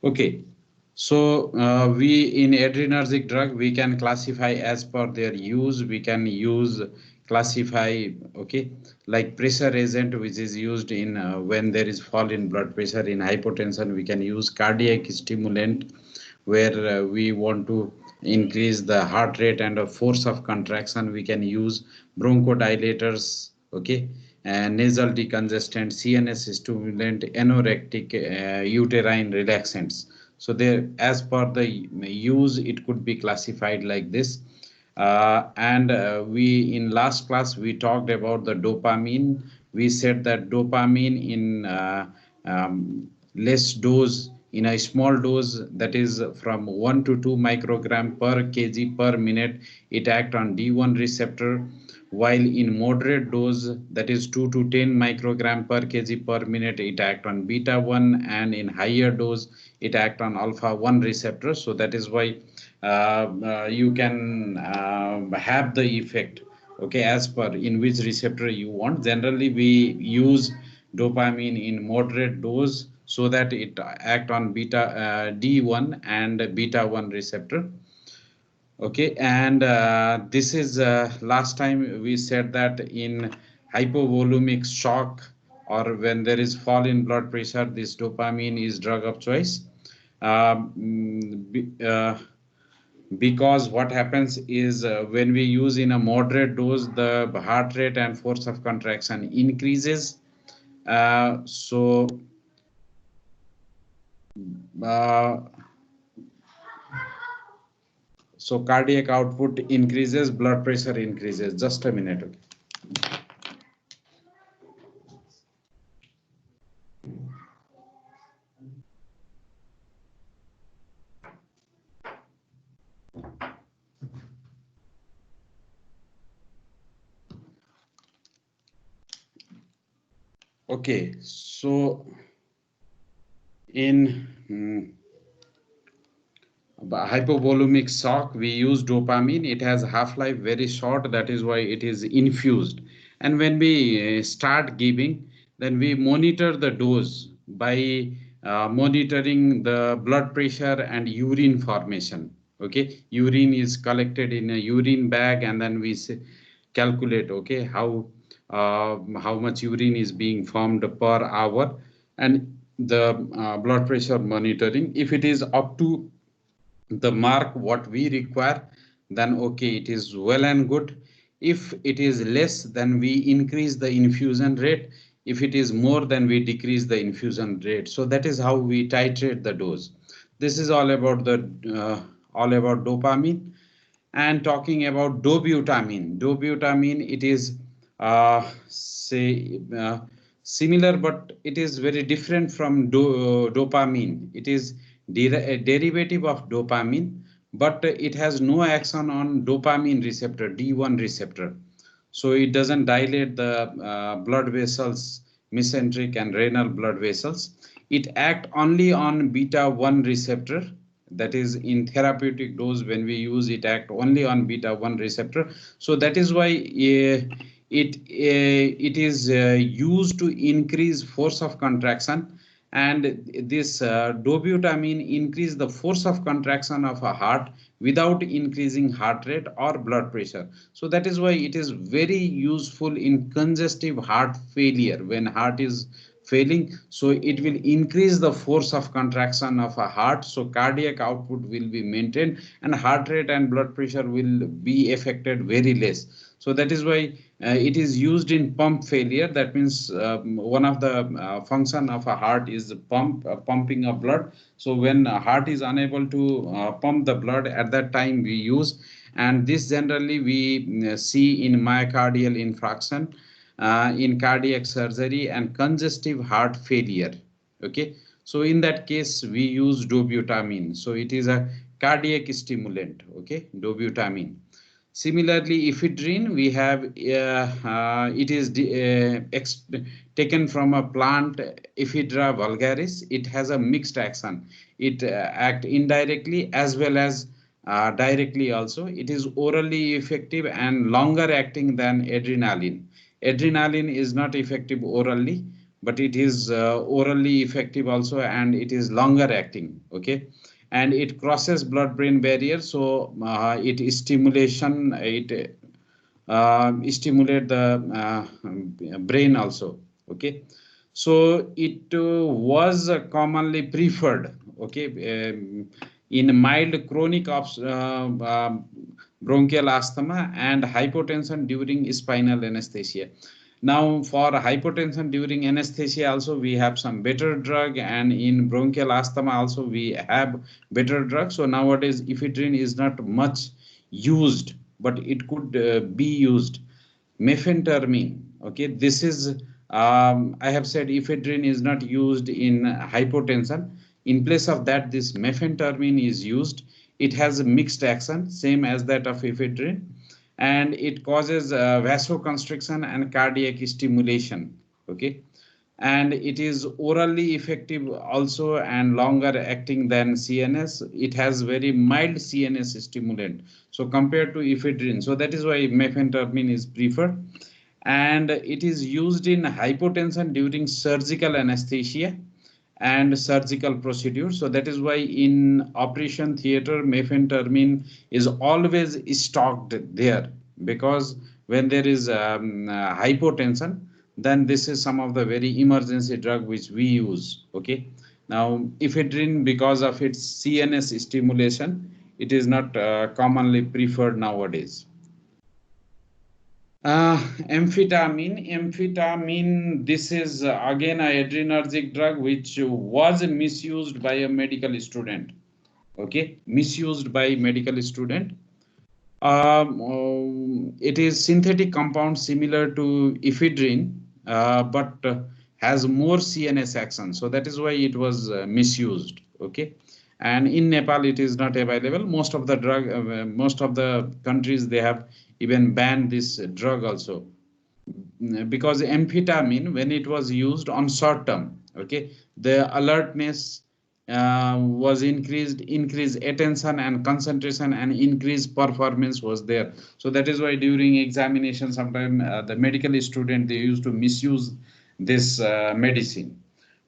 Okay, so we in adrenergic drug we can classify as per their use. We can use classify, okay, like pressure agent which is used in when there is fall in blood pressure in hypotension. We can use cardiac stimulant where we want to increase the heart rate and the force of contraction. We can use bronchodilators, okay, and nasal decongestant, CNS stimulant, anorectic, uterine relaxants. So there, as per the use, it could be classified like this. And we in last class we talked about the dopamine. We said that dopamine in less dose, in a small dose, that is from 1 to 2 microgram per kg per minute, it act on D1 receptor, while in moderate dose, that is 2 to 10 microgram per kg per minute, it act on beta 1, and in higher dose it act on alpha 1 receptor. So that is why you can have the effect, okay, as per in which receptor you want. Generally we use dopamine in moderate dose so that it act on beta D1 and beta 1 receptor. Okay, and this is last time we said that in hypovolemic shock or when there is fall in blood pressure, this dopamine is drug of choice. Because what happens is when we use in a moderate dose, the heart rate and force of contraction increases. Uh, so cardiac output increases, blood pressure increases. Just a minute. Okay. Okay, so in hypovolemic shock, we use dopamine. It has half-life very short. That is why it is infused. And when we start giving, then we monitor the dose by monitoring the blood pressure and urine formation. Okay, urine is collected in a urine bag, and then we calculate, okay, how much urine is being formed per hour, and the blood pressure monitoring. If it is up to the mark what we require, then okay, it is well and good. If it is less, then we increase the infusion rate. If it is more, then we decrease the infusion rate. So that is how we titrate the dose. This is all about the all about dopamine. And talking about dobutamine, it is say similar, but it is very different from dopamine. It is a derivative of dopamine, but it has no action on dopamine receptor, D1 receptor. So it doesn't dilate the blood vessels, mesenteric and renal blood vessels. It acts only on beta 1 receptor. That is in therapeutic dose, when we use it, act only on beta 1 receptor. So that is why it is used to increase force of contraction, and this dobutamine increase the force of contraction of a heart without increasing heart rate or blood pressure. So that is why it is very useful in congestive heart failure. When heart is failing, so it will increase the force of contraction of a heart, so cardiac output will be maintained and heart rate and blood pressure will be affected very less. So that is why it is used in pump failure. That means one of the function of a heart is pumping of blood. So when a heart is unable to pump the blood, at that time we use, and this generally we see in myocardial infarction, in cardiac surgery and congestive heart failure. Okay, so in that case we use dobutamine. So it is a cardiac stimulant. Okay, dobutamine. Similarly, ephedrine, we have it is taken from a plant, Ephedra vulgaris. It has a mixed action. It act indirectly as well as directly also. It is orally effective and longer acting than adrenaline. Adrenaline is not effective orally, but it is orally effective also, and it is longer acting. Okay, and it crosses blood-brain barrier, so it is stimulation. It stimulate the brain also. Okay, so it was commonly preferred. Okay, in mild chronic bronchial asthma and hypotension during spinal anesthesia. Now, for hypotension during anesthesia, also we have some better drug, and in bronchial asthma also we have better drug. So nowadays, ephedrine is not much used, but it could be used. Mephentermine. Okay, this is I have said ephedrine is not used in hypotension. In place of that, this mephentermine is used. It has a mixed action, same as that of ephedrine, and it causes vasoconstriction and cardiac stimulation. Okay, and it is orally effective also and longer acting than CNS. It has very mild CNS stimulant. So compared to ephedrine, so that is why mephentermine is preferred, and it is used in hypotension during surgical anesthesia and surgical procedure. So that is why in operation theater, mephentermine is always stocked there, because when there is hypotension, then this is some of the very emergency drug which we use. Okay, now ephedrine, because of its CNS stimulation, it is not commonly preferred nowadays. Amphetamine, this is again a adrenergic drug which was misused by a medical student. Okay, misused by medical student. It is synthetic compound similar to ephedrine, but has more CNS action. So that is why it was misused. Okay, and in Nepal it is not available. Most of the drug, most of the countries, they have even banned this drug also, because amphetamine, when it was used on short term, okay, the alertness was increased attention and concentration, and increased performance was there. So that is why during examination, sometimes the medical student, they used to misuse this medicine.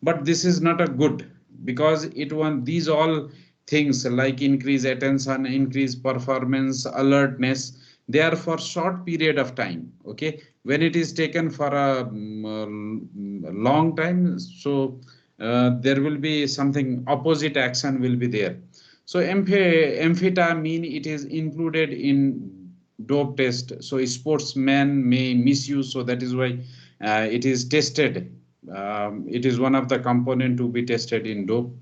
But this is not a good, because it want these all things like increase attention, increase performance, alertness, they are for short period of time. Okay, when it is taken for a long time, so there will be something opposite action will be there. So amphetamine, it is included in dope test, so sportsmen may misuse. So that is why it is tested. It is one of the component to be tested in dope.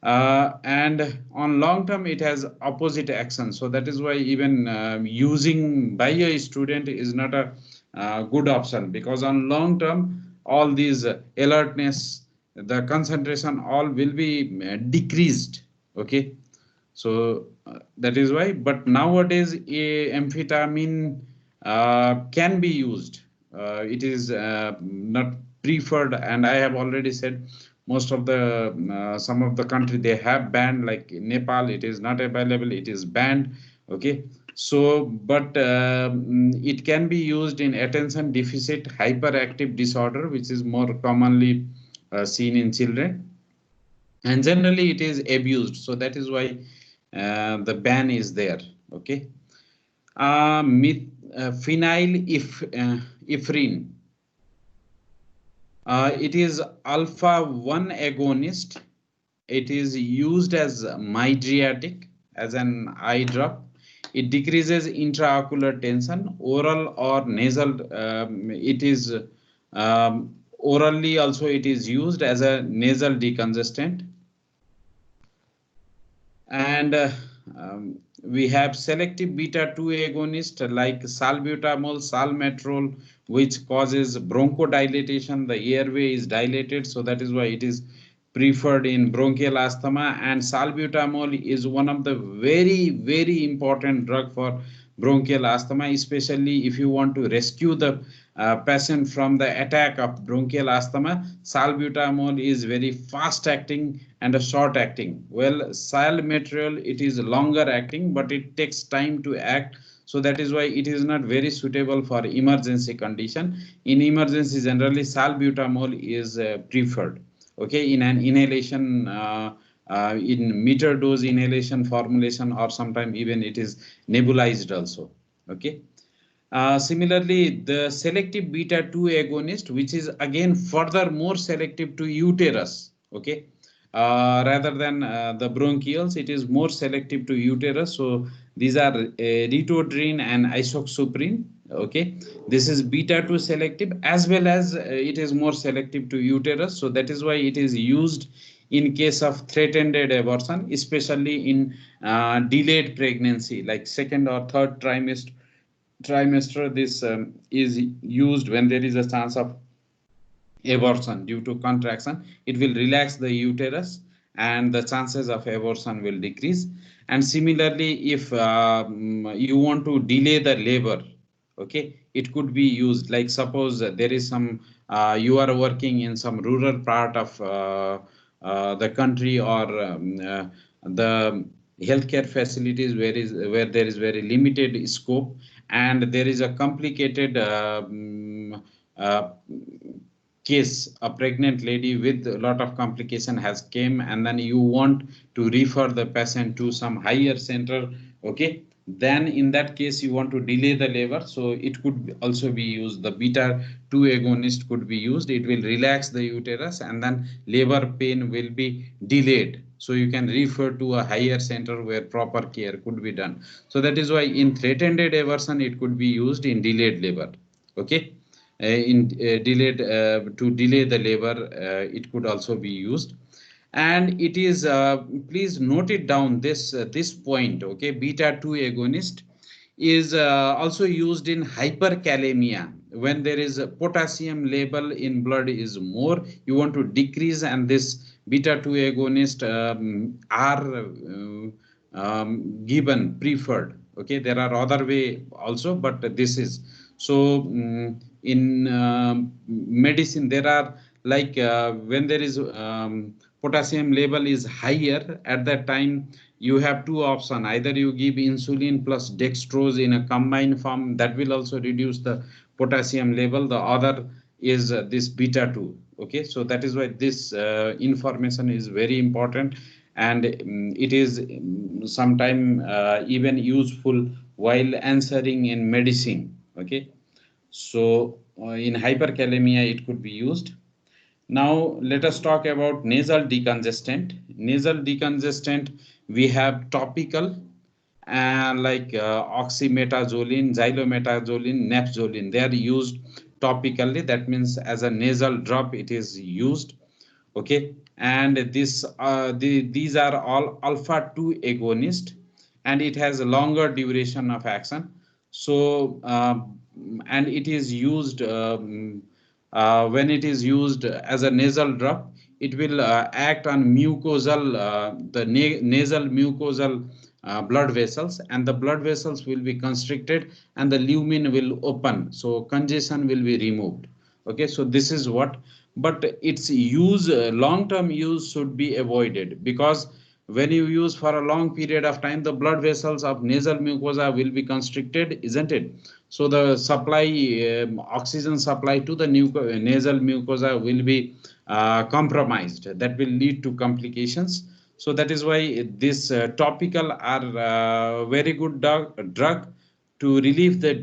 And on long term, it has opposite action. So that is why even using by a student is not a good option, because on long term, all these alertness, the concentration, all will be decreased. Okay, so that is why. But nowadays, amphetamine can be used. It is not preferred, and I have already said most of the some of the country, they have banned, like Nepal, it is not available, it is banned. Okay, so but it can be used in attention deficit hyperactive disorder, which is more commonly seen in children, and generally it is abused. So that is why the ban is there. Okay, phenylephrine. It is alpha 1 agonist. It is used as mydriatic, as an eye drop. It decreases intraocular tension, oral or nasal. It is orally also it is used as a nasal decongestant. And we have selective beta 2 agonist like salbutamol, salmeterol, which causes bronchodilation. The airway is dilated, so that is why it is preferred in bronchial asthma. And salbutamol is one of the very important drug for bronchial asthma, especially if you want to rescue the patient from the attack of bronchial asthma. Salbutamol is very fast acting and a short acting. Well, salmeterol, it is longer acting, but it takes time to act. So that is why it is not very suitable for emergency condition. In emergency, generally salbutamol is preferred. Okay, in an inhalation, in meter dose inhalation formulation, or sometimes even it is nebulized also. Okay. Similarly, the selective beta 2 agonist, which is again further more selective to uterus, okay, rather than the bronchioles, it is more selective to uterus. So these are ritodrine and isoxsuprine, okay. This is beta 2 selective, as well as it is more selective to uterus. So that is why it is used in case of threatened abortion, especially in delayed pregnancy, like second or third trimester. This is used when there is a chance of abortion due to contraction. It will relax the uterus and the chances of abortion will decrease. And similarly, if you want to delay the labor, okay, it could be used, like suppose there is some you are working in some rural part of the country, or the healthcare facilities where there is very limited scope, and there is a complicated uh, case. A pregnant lady with a lot of complication has came, and then you want to refer the patient to some higher center, okay, then in that case you want to delay the labor, so it could also be used. The beta 2 agonist could be used. It will relax the uterus, and then labor pain will be delayed, so you can refer to a higher center where proper care could be done. So that is why in threatened abortion it could be used in delayed labor, okay. In delayed to delay the labor, it could also be used. And it is please note it down, this point, okay. Beta 2 agonist is also used in hyperkalemia. When there is a potassium level in blood is more, you want to decrease, and this beta 2 agonist are given, preferred, okay. There are other way also, but this is so. In medicine, there are, like when there is potassium level is higher, at that time you have two options: either you give insulin plus dextrose in a combined form, that will also reduce the potassium level. The other is this beta 2, okay. So that is why this information is very important, and it is sometime even useful while answering in medicine, okay. So in hyperkalemia it could be used. Now let us talk about nasal decongestant. Nasal decongestant, we have topical, like oxymetazoline, xylometazoline, napszoline. They are used topically. That means as a nasal drop it is used, okay. And these are all alpha 2 agonist, and it has a longer duration of action. So and it is used when it is used as a nasal drop, it will act on mucosal nasal mucosal blood vessels, and the blood vessels will be constricted and the lumen will open, so congestion will be removed, okay. So this is what, but its use, long term use should be avoided, because when you use for a long period of time, the blood vessels of nasal mucosa will be constricted, isn't it? So the supply, oxygen supply to the nasal mucosa will be compromised. That will lead to complications. So that is why this topical are very good drug to relieve the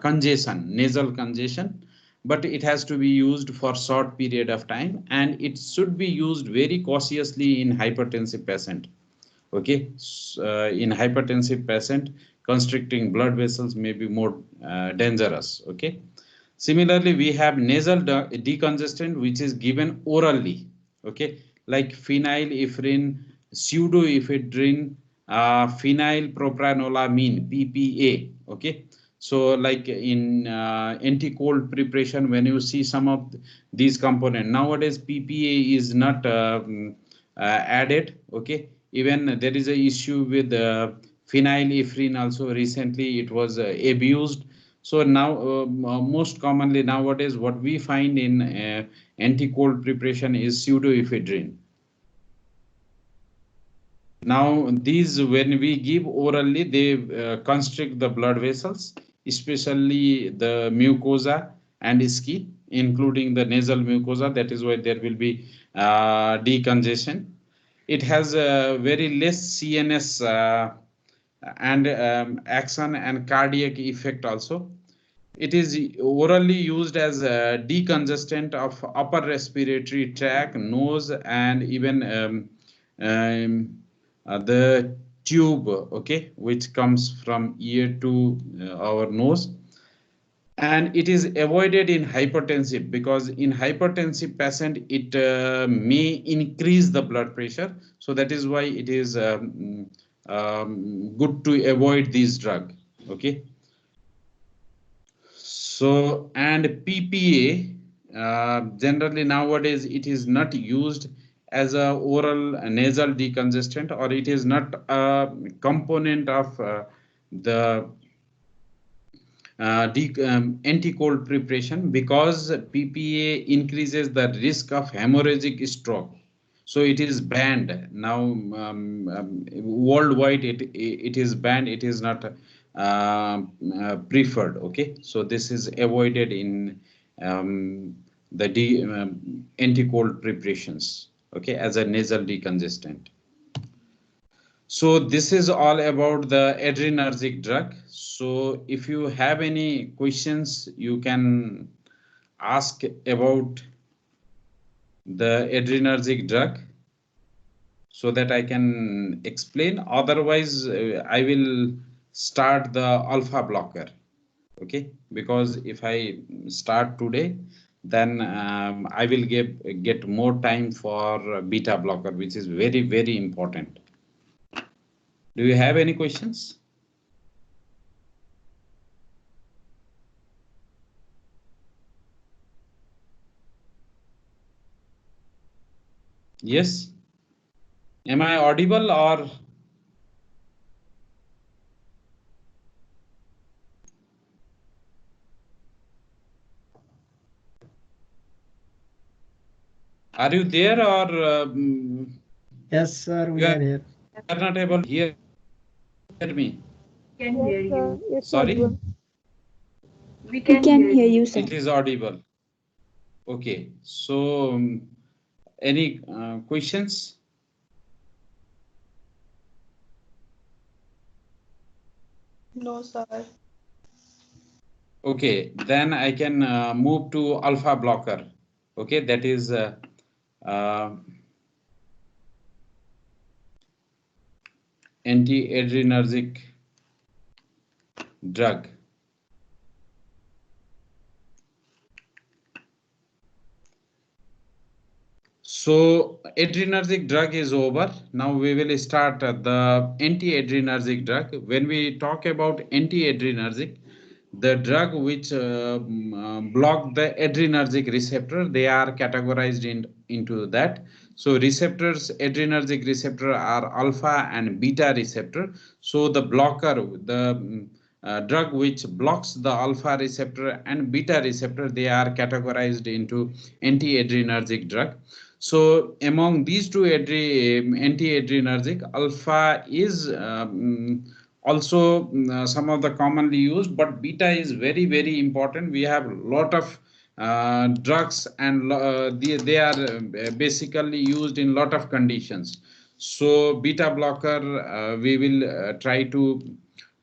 congestion, nasal congestion, but it has to be used for short period of time, and it should be used very cautiously in hypertensive patient, okay. In hypertensive patient, constricting blood vessels may be more dangerous, okay. Similarly, we have nasal decongestant, which is given orally, okay, like phenylephrine, pseudoephedrine, phenylpropranololamine, PPA, okay. So like in anti-cold preparation, when you see some of these components, nowadays PPA is not added, okay. Even there is a issue with phenylephrine also. Recently it was abused. So now most commonly nowadays what we find in anti-cold preparation is pseudoephedrine. Now, these, when we give orally, they constrict the blood vessels, especially the mucosa and skin, including the nasal mucosa. That is why there will be decongestion. It has a very less CNS and action and cardiac effect also. It is orally used as a decongestant of upper respiratory tract, nose, and even um, the tube, okay, which comes from ear to our nose. And it is avoided in hypertensive, because in hypertensive patient it may increase the blood pressure. So that is why it is good to avoid this drug, okay. So, and PPA, generally nowadays it is not used as a oral nasal decongestant, or it is not a component of the anti-cold preparation, because PPA increases the risk of hemorrhagic stroke. So it is banned now, worldwide. It is banned. It is not preferred. Okay, so this is avoided in the anti-cold preparations. Okay, as a nasal decongestant. So this is all about the adrenergic drug. So if you have any questions, you can ask about the adrenergic drug so that I can explain. Otherwise, I will start the alpha blocker. Okay, because if I start today, then I will get more time for beta blocker, which is very, very important. Do you have any questions? Yes. Am I audible or? Are you there or? Yes, sir, we are here. You are not able to hear me. Can hear you. Yes, Sorry? audible. We We can can hear hear you. you, sir. It is audible. Okay. So, any questions? No, sir. Okay, then I can move to alpha blocker. Okay, that is uh, anti-adrenergic drug. So adrenergic drug is over. Now we will start the anti-adrenergic drug. When we talk about anti-adrenergic, the drug which block the adrenergic receptor, they are categorized into that. So receptors, adrenergic receptor are alpha and beta receptor. So the blocker, the drug which blocks the alpha receptor and beta receptor, they are categorized into anti-adrenergic drug. So among these two anti-adrenergic, alpha is also some of the commonly used, but beta is very, very important. We have a lot of drugs, and they are basically used in lot of conditions. So beta blocker, we will try to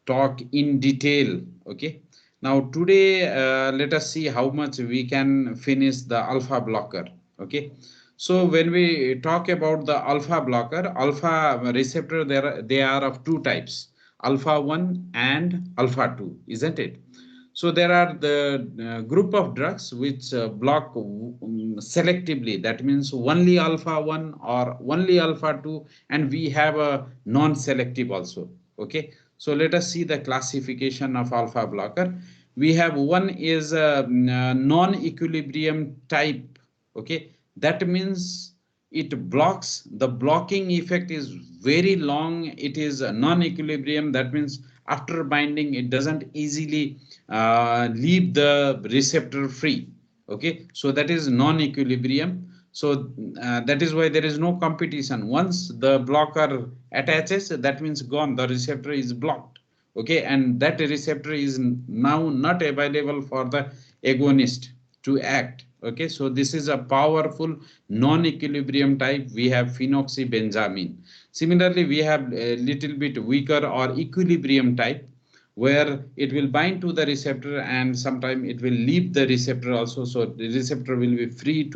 talk in detail. Okay. Now today, let us see how much we can finish the alpha blocker. Okay. So when we talk about the alpha blocker, alpha receptor, they are of two types, alpha 1 and alpha 2, isn't it? So there are the group of drugs which block selectively. That means only alpha 1 or only alpha 2, and we have a non-selective also. Okay. So let us see the classification of alpha blocker. We have one is a non-equilibrium type. Okay. That means it blocks, the blocking effect is very long. It is a non-equilibrium. That means after binding, it doesn't easily leave the receptor free. Okay, so that is non-equilibrium. So that is why there is no competition. Once the blocker attaches, that means gone. The receptor is blocked. Okay, and that receptor is now not available for the agonist to act. Okay, so this is a powerful non-equilibrium type. We have phenoxybenzaimine. Similarly, we have a little bit weaker or equilibrium type, where it will bind to the receptor and sometime it will leave the receptor also. So the receptor will be free,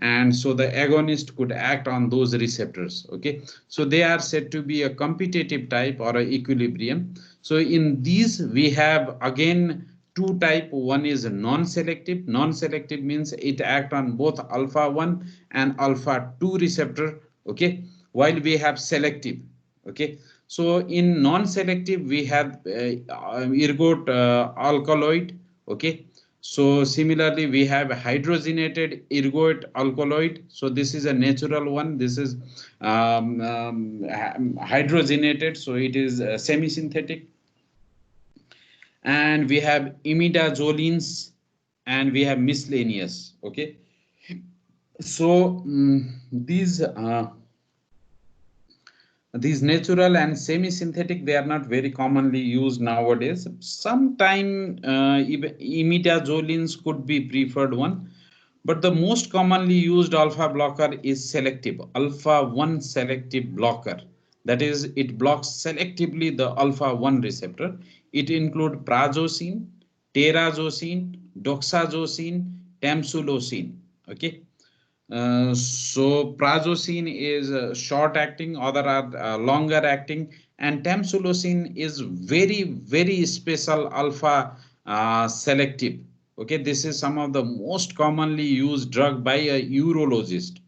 and so the agonist could act on those receptors. Okay, so they are said to be a competitive type or a equilibrium. So in these we have again two type. One is non-selective. Non-selective means it act on both alpha 1 and alpha 2 receptor. Okay, while we have selective. Okay, so in non-selective we have ergot alkaloid. Okay, so similarly we have hydrogenated ergot alkaloid. So this is a natural one. This is hydrogenated, so it is semi-synthetic. And we have imidazolines, and we have miscellaneous. Okay, so these natural and semi-synthetic, they are not very commonly used nowadays. Sometime imidazolines could be preferred one, but the most commonly used alpha blocker is selective, alpha 1 selective blocker. That is, it blocks selectively the alpha 1 receptor. It includes prazosin, terazosin, doxazosin, tamsulosin. Okay. So prazosin is short acting, other are longer acting, and tamsulosin is very special alpha selective. Okay, this is some of the most commonly used drug by a urologist.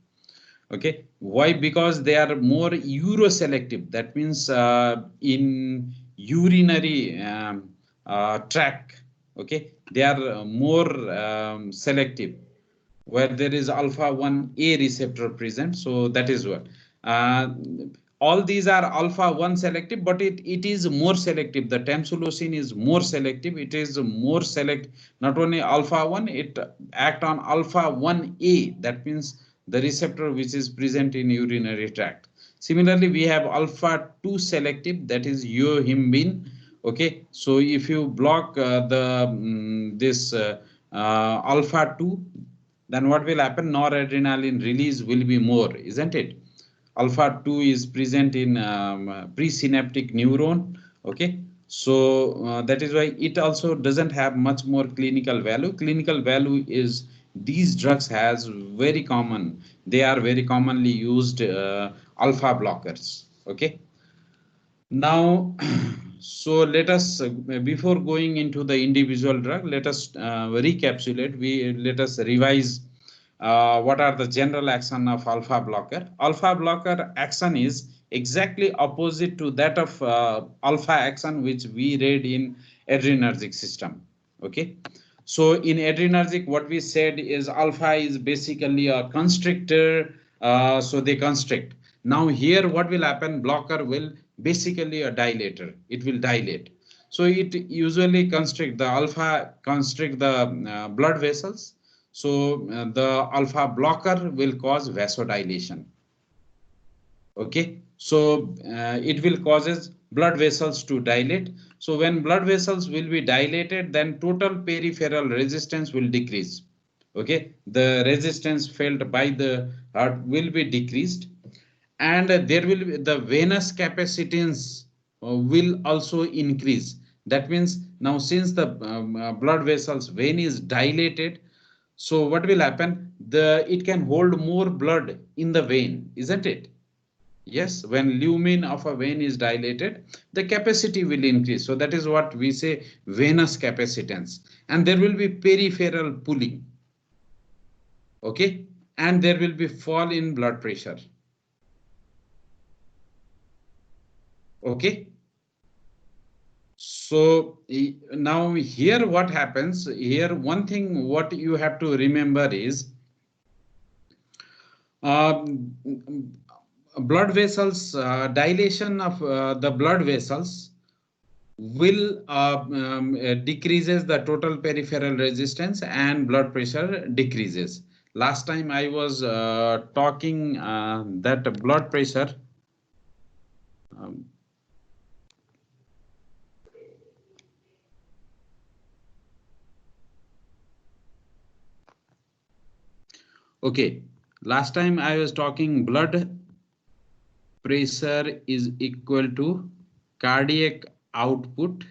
Okay, why? Because they are more uroselective. That means in urinary tract. Okay, they are more selective, where there is alpha 1a receptor present. So that is what all these are alpha 1 selective, but it is more selective. The tamsulosin is more selective. It is more select, not only alpha 1, it act on alpha 1a. That means the receptor which is present in urinary tract. Similarly, we have alpha 2 selective, that is yohimbine. Okay, so if you block this alpha 2, then what will happen? Noradrenaline release will be more, isn't it? Alpha 2 is present in presynaptic neuron. Okay, so that is why it also doesn't have much more clinical value. Clinical value is these drugs has very common. They are very commonly used alpha blockers. Okay. Now, so let us, before going into the individual drug, let us recapitulate. Let us revise what are the general action of alpha blocker. Alpha blocker action is exactly opposite to that of alpha action, which we read in adrenergic system. Okay. So in adrenergic, what we said is alpha is basically a constrictor. So they constrict. Now here what will happen? Blocker will basically a dilator. It will dilate. So it usually constrict the alpha, constrict the blood vessels. So the alpha blocker will cause vasodilation. Okay, so it will causes blood vessels to dilate. So when blood vessels will be dilated, then total peripheral resistance will decrease. Okay, the resistance felt by the heart will be decreased, and there will be the venous capacitance will also increase. That means now since the blood vessels vein is dilated, so what will happen? It can hold more blood in the vein, isn't it? Yes, when lumen of a vein is dilated, the capacity will increase. So that is what we say venous capacitance, and there will be peripheral pulling. Okay, and there will be fall in blood pressure. Okay. So now here what happens here, one thing what you have to remember is blood vessels, dilation of the blood vessels will decreases the total peripheral resistance and blood pressure decreases. last time I was talking that blood pressure. Um, okay, last time I was talking blood pressure is equal to cardiac output,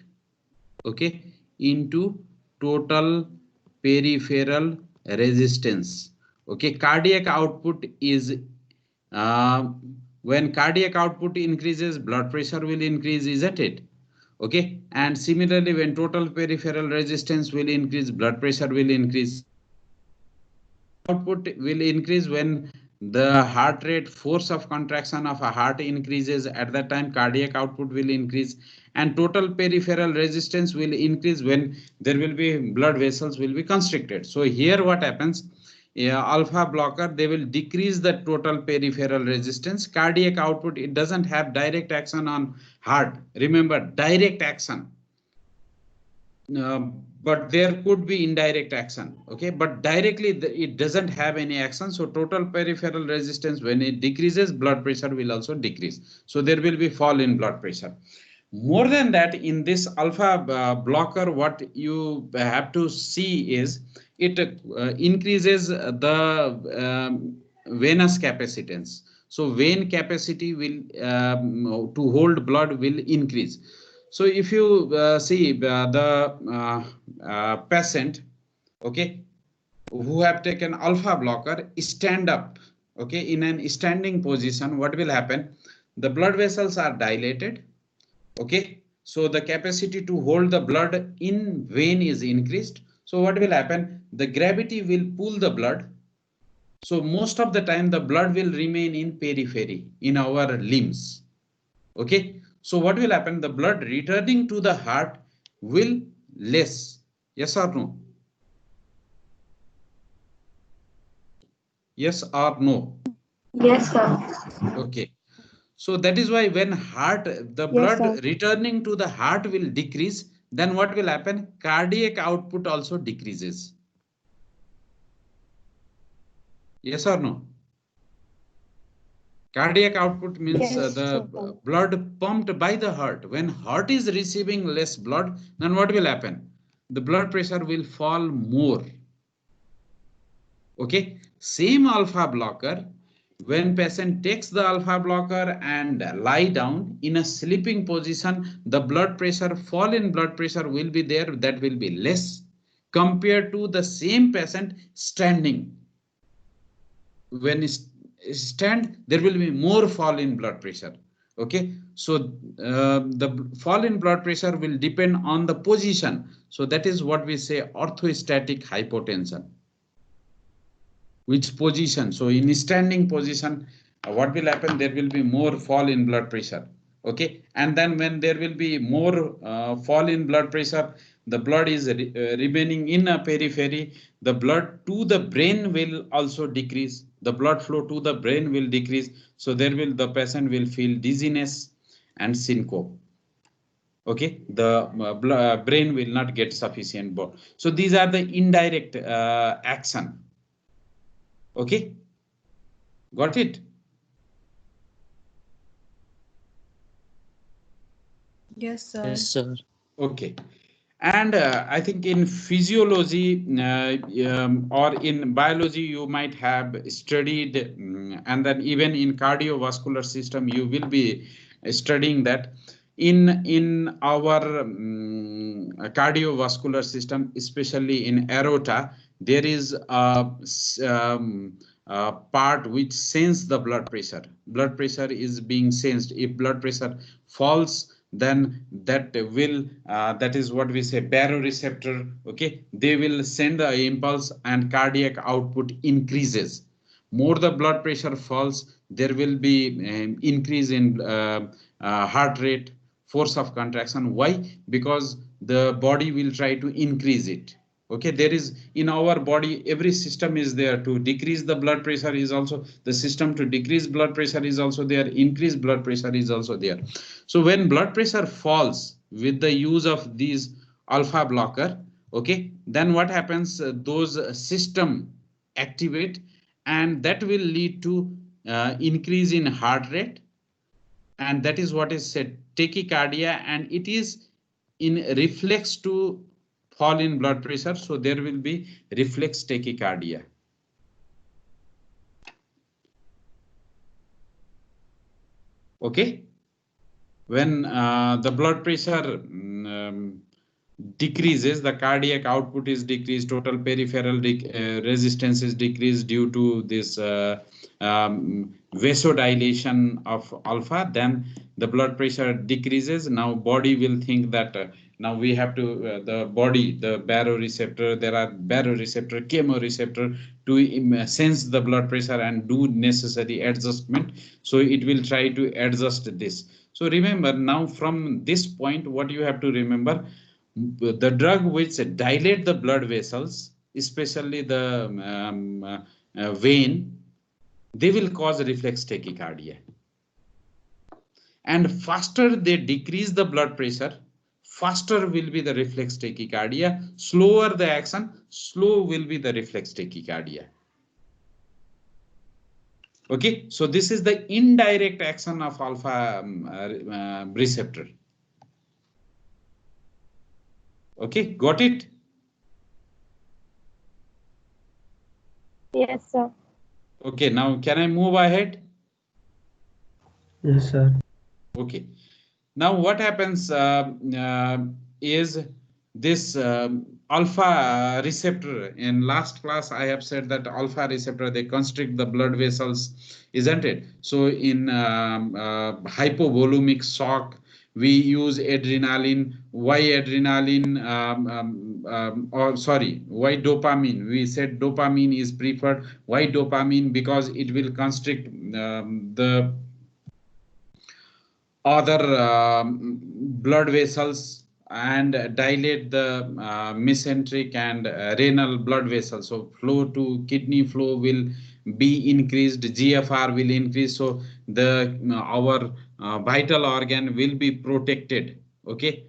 okay, into total peripheral resistance. Okay, cardiac output is uh, when cardiac output increases, blood pressure will increase, isn't it? Okay, and similarly, when total peripheral resistance will increase, blood pressure will increase. Output will increase when the heart rate, force of contraction of a heart increases. At that time, cardiac output will increase, and total peripheral resistance will increase when there will be blood vessels will be constricted. So here what happens, alpha blocker, they will decrease the total peripheral resistance. Cardiac output, it doesn't have direct action on heart, remember, direct action. But there could be indirect action, okay, but directly it doesn't have any action. So total peripheral resistance, when it decreases, blood pressure will also decrease, so there will be fall in blood pressure. More than that, in this alpha blocker, what you have to see is it increases the venous capacitance. So vein capacity will to hold blood will increase. So if you see the patient, okay, who have taken alpha blocker, stand up, okay, in an standing position, what will happen? The blood vessels are dilated, okay, so the capacity to hold the blood in vein is increased. So what will happen? The gravity will pull the blood. So most of the time the blood will remain in periphery in our limbs. Okay, so what will happen? The blood returning to the heart will less. Yes or no? Yes or no? Yes, sir. Okay. So that is why when heart, the Yes, blood sir. returning to the heart will decrease, then what will happen? Cardiac output also decreases. Yes or no? Cardiac output means Yes, the sir. blood pumped by the heart. When heart is receiving less blood, then what will happen? The blood pressure will fall more. Okay, same alpha blocker, when patient takes the alpha blocker and lie down in a sleeping position, the blood pressure, fall in blood pressure will be there, that will be less compared to the same patient standing. When stand, there will be more fall in blood pressure. Okay, so the fall in blood pressure will depend on the position. So that is what we say orthostatic hypotension. Which position? So in standing position, what will happen? There will be more fall in blood pressure. Okay, and then when there will be more fall in blood pressure, the blood is remaining in a periphery. The blood to the brain will also decrease. The blood flow to the brain will decrease. So there will, the patient will feel dizziness and syncope. Okay, the brain will not get sufficient blood. So these are the indirect action. Okay, got it? Yes, sir. Yes, sir. Okay, and I think in physiology or in biology you might have studied, and then even in cardiovascular system you will be studying that. In our cardiovascular system, especially in aorta, there is a part which sense the blood pressure. Blood pressure is being sensed. If blood pressure falls, then that will that is what we say baroreceptor. Okay, they will send the impulse and cardiac output increases. More the blood pressure falls, there will be increase in heart rate, force of contraction. Why? Because the body will try to increase it. Okay, there is in our body, every system is there. To decrease the blood pressure is also the system, to decrease blood pressure is also there, increase blood pressure is also there. So when blood pressure falls with the use of these alpha blocker, okay, then what happens? Those system activate, and that will lead to increase in heart rate, and that is what is said tachycardia, and it is in reflex to fall in blood pressure, so there will be reflex tachycardia. Okay, when the blood pressure decreases, the cardiac output is decreased, total peripheral resistance is decreased due to this vasodilation of alpha, then the blood pressure decreases. Now body will think that now we have to the body, the baroreceptor, there are baroreceptor, chemoreceptor to sense the blood pressure and do necessary adjustment, so it will try to adjust this. So remember, now from this point what you have to remember, the drug which dilate the blood vessels, especially the vein, they will cause reflex tachycardia. And faster they decrease the blood pressure, faster will be the reflex tachycardia. Slower the action, slow will be the reflex tachycardia. Okay, so this is the indirect action of alpha receptor. Okay, got it? Yes, sir. Okay, now can I move ahead? Yes, sir. Okay, now what happens is this alpha receptor. In last class I have said that alpha receptor, they constrict the blood vessels, isn't it? So in hypovolemic shock we use adrenaline. Why adrenaline? Or sorry, why dopamine? We said dopamine is preferred. Why dopamine? Because it will constrict the other blood vessels and dilate the mesenteric and renal blood vessels. So flow to kidney flow will be increased, GFR will increase, so the our vital organ will be protected, okay,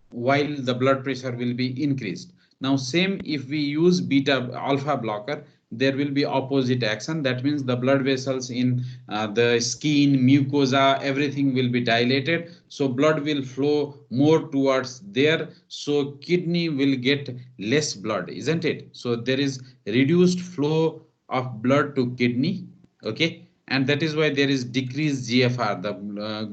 while the blood pressure will be increased. Now same if we use beta alpha blocker, there will be opposite action. That means the blood vessels in the skin, mucosa, everything will be dilated, so blood will flow more towards there, so kidney will get less blood, isn't it? So there is reduced flow of blood to kidney, okay, and that is why there is decreased GFR, the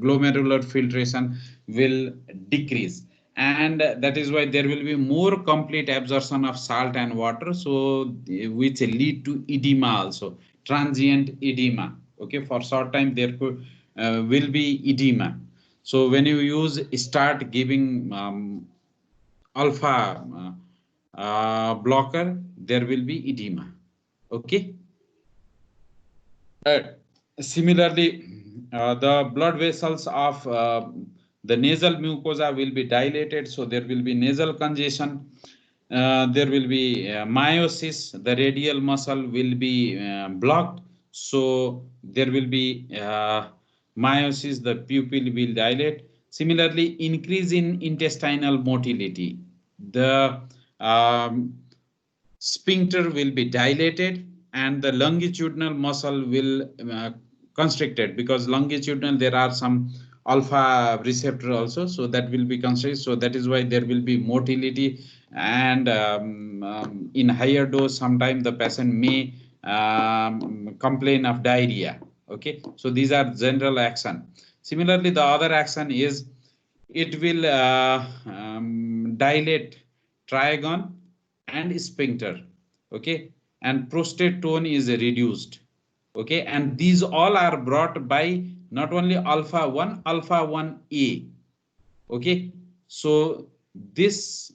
glomerular filtration will decrease, and that is why there will be more complete absorption of salt and water, so which lead to edema also, transient edema. Okay, for short time there could will be edema. So when you use start giving alpha blocker, there will be edema. Okay. Similarly, the blood vessels of the nasal mucosa will be dilated, so there will be nasal congestion. There will be meiosis, the radial muscle will be blocked, so there will be meiosis, the pupil will dilate. Similarly, increase in intestinal motility, the sphincter will be dilated and the longitudinal muscle will constricted, because longitudinal there are some alpha receptor also, so that will be constricted, so that is why there will be motility, and in higher dose sometime the patient may complain of diarrhea. Okay, so these are general action. Similarly, the other action is it will dilate trigon and sphincter, okay, and prostate tone is reduced, okay, and these all are brought by not only alpha 1, alpha 1a, okay, so this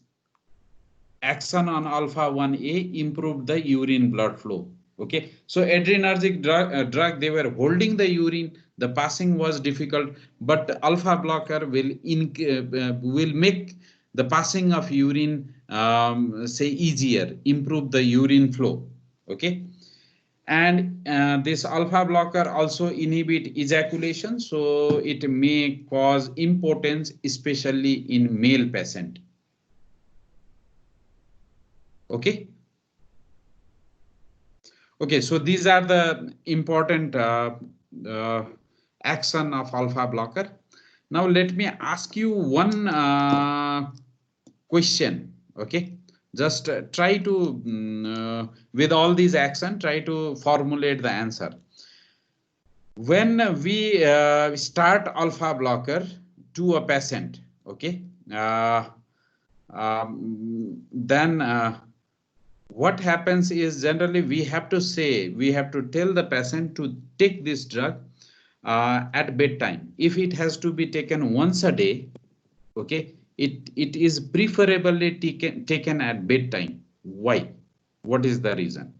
action on alpha 1a improved the urine blood flow. Okay, so adrenergic drug they were holding the urine, the passing was difficult, but alpha blocker will make the passing of urine say easier, improve the urine flow. Okay, and this alpha blocker also inhibit ejaculation, so it may cause impotence, especially in male patient. Okay, Okay, so these are the important action of alpha blocker. Now let me ask you one question. Okay, just try to with all these action, try to formulate the answer. When we start alpha blocker to a patient, okay, then what happens is generally we have to say, we have to tell the patient to take this drug at bedtime. If it has to be taken once a day, okay, it is preferably taken at bedtime. Why? What is the reason?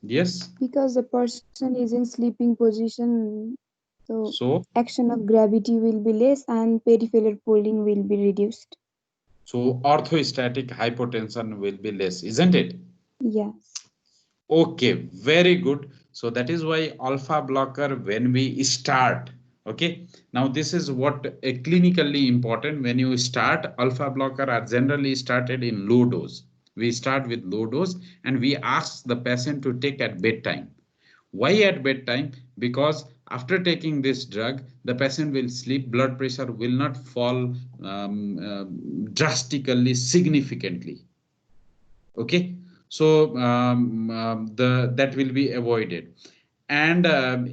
Yes. Because the person is in sleeping position, so So action of gravity will be less and peripheral pulling will be reduced. so orthostatic hypotension will be less, isn't it? Yes. Okay, very good. So that is why alpha blocker when we start, okay. Now this is what clinically important. When you start, alpha blocker are generally started in low dose. We start with low dose and we ask the patient to take at bedtime. Why at bedtime? Because after taking this drug, the patient will sleep, blood pressure will not fall drastically, significantly. Okay, so that will be avoided. And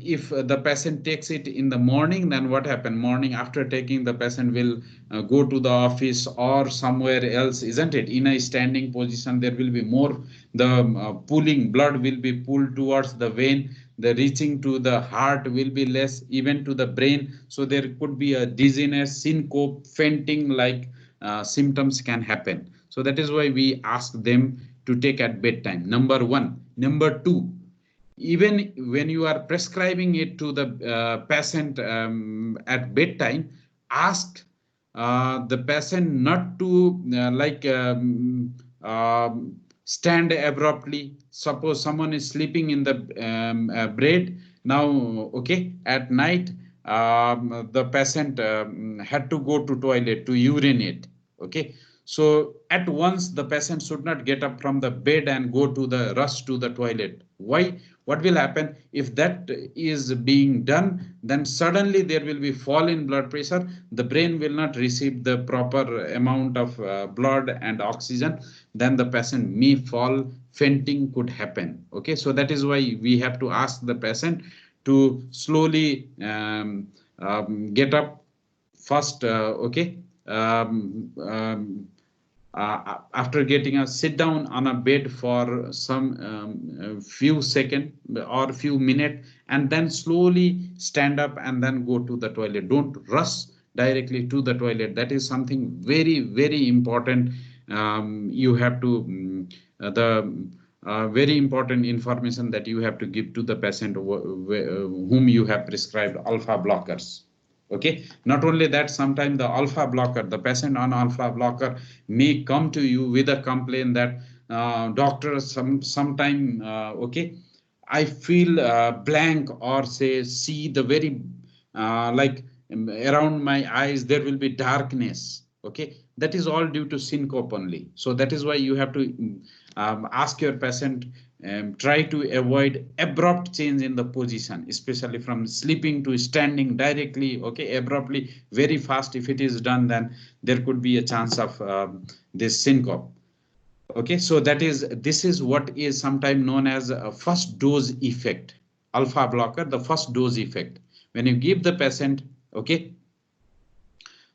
if the patient takes it in the morning, then what happen? Morning after taking, the patient will go to the office or somewhere else, isn't it? In a standing position, there will be more, the pulling, blood will be pulled towards the vein, the reaching to the heart will be less, even to the brain. So there could be a dizziness, syncope, fainting like symptoms can happen. So that is why we ask them to take at bedtime. Number one. Number two, even when you are prescribing it to the patient at bedtime, ask the patient not to stand abruptly. Suppose someone is sleeping in the bed now, okay, at night, the patient had to go to toilet to urinate, okay. So at once the patient should not get up from the bed and go to the rush to the toilet. Why? What will happen if that is being done? Then suddenly there will be fall in blood pressure. The brain will not receive the proper amount of blood and oxygen. Then the patient may fall. Fainting could happen. Okay, so that is why we have to ask the patient to slowly get up first. Okay. After getting a sit down on a bed for some few seconds or few minutes, and then slowly stand up and then go to the toilet. Don't rush directly to the toilet. That is something very, very important. You have to the very important information that you have to give to the patient whom you have prescribed alpha blockers. Okay, not only that, sometimes the alpha blocker, the patient on alpha blocker may come to you with a complaint that doctor, sometime okay, I feel blank, or say see the very like around my eyes there will be darkness. Okay, that is all due to syncope only. So that is why you have to ask your patient, try to avoid abrupt change in the position, especially from sleeping to standing directly, okay, abruptly, very fast. If it is done, then there could be a chance of this syncope. Okay, so this is what is sometimes known as a first dose effect. Alpha blocker, the first dose effect. When you give the patient, okay,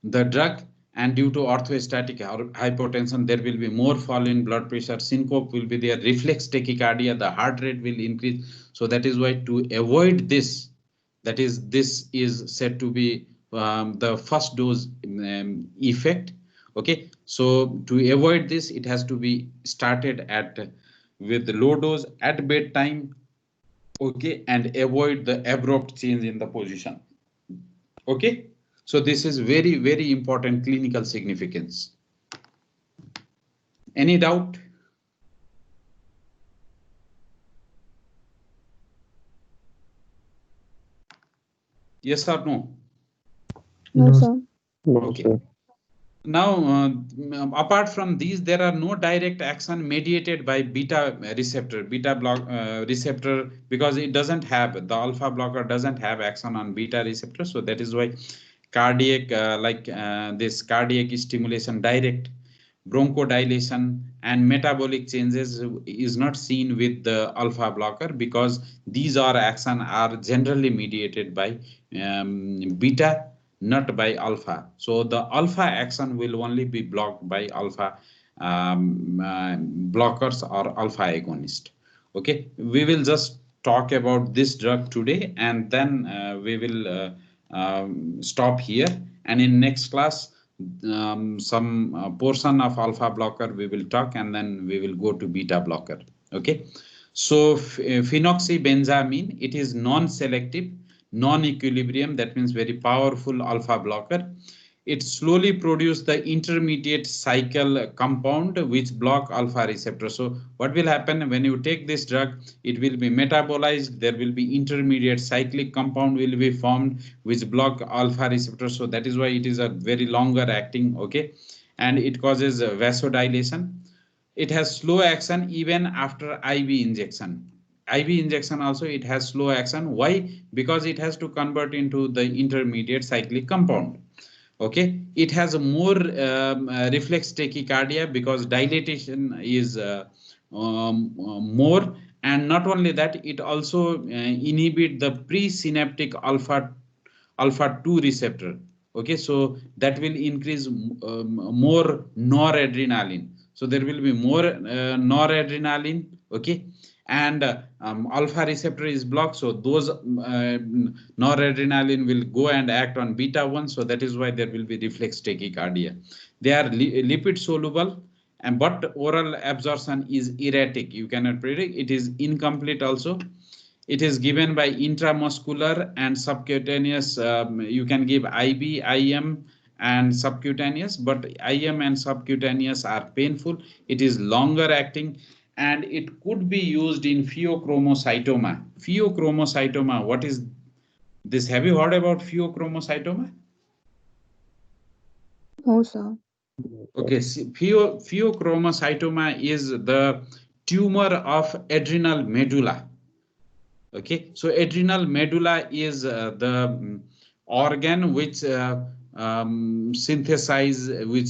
the drug, and due to orthostatic hypotension, there will be more fall in blood pressure, syncope will be there, reflex tachycardia, the heart rate will increase. So that is why, to avoid this, that is, this is said to be the first dose effect. Okay, so to avoid this, it has to be started at with the low dose at bedtime, okay, and avoid the abrupt change in the position. Okay, so this is very, very important clinical significance. Any doubt? Yes or no? No, No, sir. No, Okay. sir. Now, apart from these, there are no direct action mediated by beta receptor, beta block receptor, because it doesn't have, the alpha blocker doesn't have action on beta receptor. So that is why cardiac, this cardiac stimulation, direct bronchodilation and metabolic changes is not seen with the alpha blocker, because these are action are generally mediated by beta, not by alpha. So the alpha action will only be blocked by alpha blockers or alpha agonist. Okay, we will just talk about this drug today, and then we will stop here, and in next class some portion of alpha blocker we will talk, and then we will go to beta blocker. Okay, so phenoxybenzamine, it is non-selective, non-equilibrium, that means very powerful alpha blocker. It slowly produces the intermediate cycle compound which block alpha receptor. So what will happen when you take this drug? It will be metabolized. There will be intermediate cyclic compound will be formed which block alpha receptor. So that is why it is a very longer acting. Okay, and it causes vasodilation. It has slow action even after IV injection. IV injection also it has slow action. Why? Because it has to convert into the intermediate cyclic compound. Okay, it has a more reflex tachycardia because dilatation is more, and not only that, it also inhibit the presynaptic alpha 2 receptor. Okay, so that will increase more noradrenaline. So there will be more noradrenaline. Okay, and alpha receptor is blocked, so those noradrenaline will go and act on beta 1. So that is why there will be reflex tachycardia. They are lipid soluble, and but oral absorption is erratic. You cannot predict. It is incomplete also. It is given by intramuscular and subcutaneous. You can give IB, IM, and subcutaneous, but IM and subcutaneous are painful. It is longer acting, and it could be used in pheochromocytoma. Pheochromocytoma, what is this? Have you heard about pheochromocytoma? No, sir. Okay, pheochromocytoma is the tumor of adrenal medulla. Okay, so adrenal medulla is the organ which which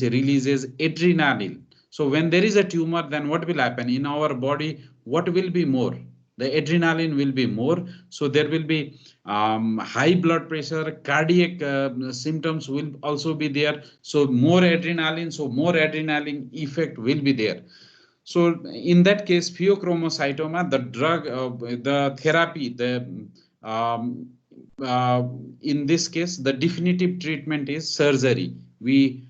releases adrenaline. So when there is a tumor, then what will happen in our body? What will be more? The adrenaline will be more. So there will be high blood pressure, cardiac symptoms will also be there. So more adrenaline, so more adrenaline effect will be there. So in that case, pheochromocytoma, the drug, the therapy, um, in this case, the definitive treatment is surgery. We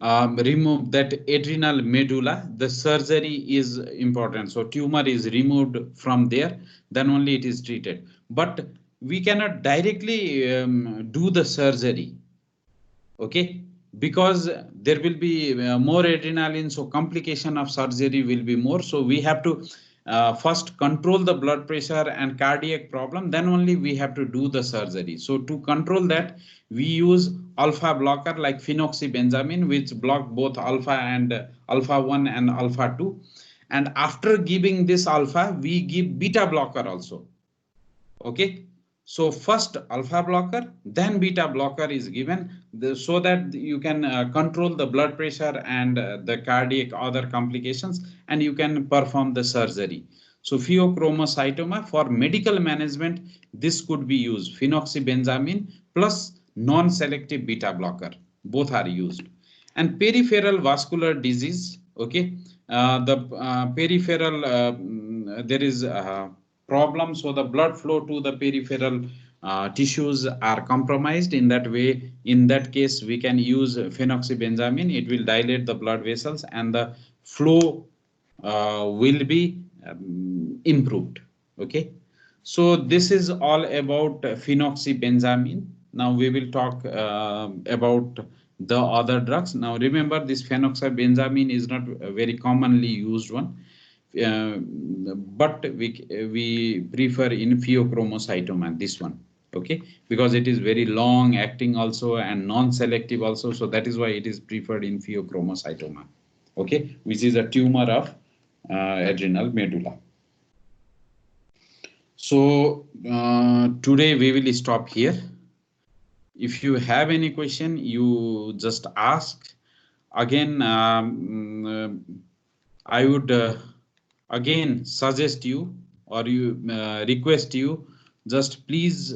remove that adrenal medulla. The surgery is important. So tumor is removed from there, then only it is treated. But we cannot directly do the surgery. Okay, because there will be more adrenaline, so complication of surgery will be more. So we have to first control the blood pressure and cardiac problem, then only we have to do the surgery. So to control that, we use alpha blocker like phenoxybenzamine, which block both alpha and alpha 1 and alpha 2. And after giving this alpha, we give beta blocker also. Okay, so first alpha blocker, then beta blocker is given so that you can control the blood pressure and the cardiac other complications, and you can perform the surgery. So pheochromocytoma, for medical management, this could be used. Phenoxybenzamine plus non-selective beta blocker, both are used. And peripheral vascular disease. Okay, the peripheral there is problem, so the blood flow to the peripheral tissues are compromised. In that way, in that case, we can use phenoxybenzamine. It will dilate the blood vessels and the flow will be improved. Okay, so this is all about phenoxybenzamine. Now we will talk about the other drugs. Now remember, this phenoxybenzamine is not a very commonly used one. but we prefer in pheochromocytoma, this one, okay, because it is very long acting also and non-selective also, so that is why it is preferred in pheochromocytoma, okay, which is a tumor of adrenal medulla. So today we will stop here. If you have any question, you just ask. Again, I would again suggest you, or you request you, just please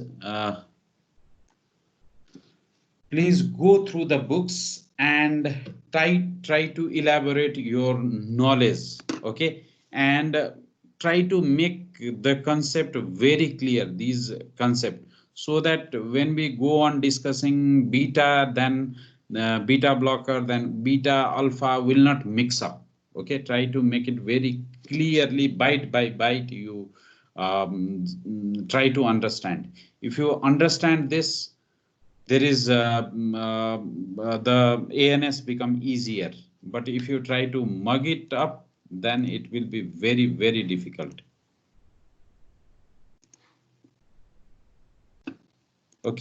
go through the books and try to elaborate your knowledge, okay, and try to make the concept very clear, these concept, so that when we go on discussing beta, then beta blocker, then beta alpha will not mix up, okay. Try to make it very clearly, bite by bite, you try to understand. If you understand this, there is the ANS become easier, but if you try to mug it up, then it will be very, very difficult.